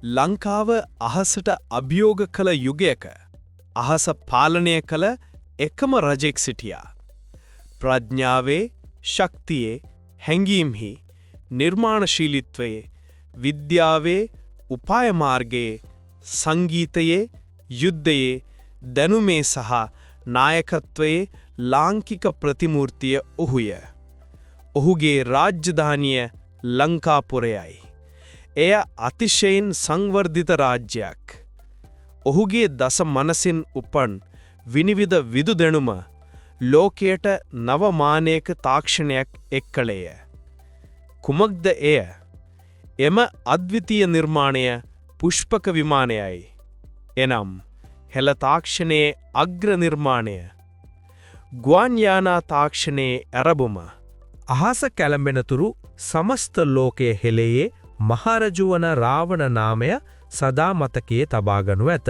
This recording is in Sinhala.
ලංකාව අහසට අභියෝග කළ යුගයක අහස පාලනය කළ එකම රජෙක් සිටියා. ප්‍රඥාවේ, ශක්තියේ, හැඟීම්හි, නිර්මාණශීලීත්වයේ, විද්‍යාවේ, උපාය මාර්ගයේ, සංගීතයේ, යුද්ධයේ, දැනුමේ සහ නායකත්වයේ ලාංකික ප්‍රතිමූර්තිය ඔහුය. ඔහුගේ රාජධානිය ලංකාපුරයයි. එය අතිශයින් සංවර්ධිත රාජ්‍යයක්. ඔහුගේ දස මනසින් උපන් විනිවිද විදු දෙනුම ලෝකයට නවමානයක තාක්ෂණයක් එක්කලේය. කුමක්ද එය? එම අද්විතීය නිර්මාණය පුෂ්පක විමානයයි. එනම් හෙළ තාක්ෂණයේ අග්‍ර නිර්මාණය. ගුවන් යානා තාක්ෂණයේ ඇරඹුම. අහස කැළඹෙනතුරු සමස්ත ලෝකයේ හෙළයේ මහරජුවන රාවණ නාමය සදා මතකයේ තබාගනු ඇත.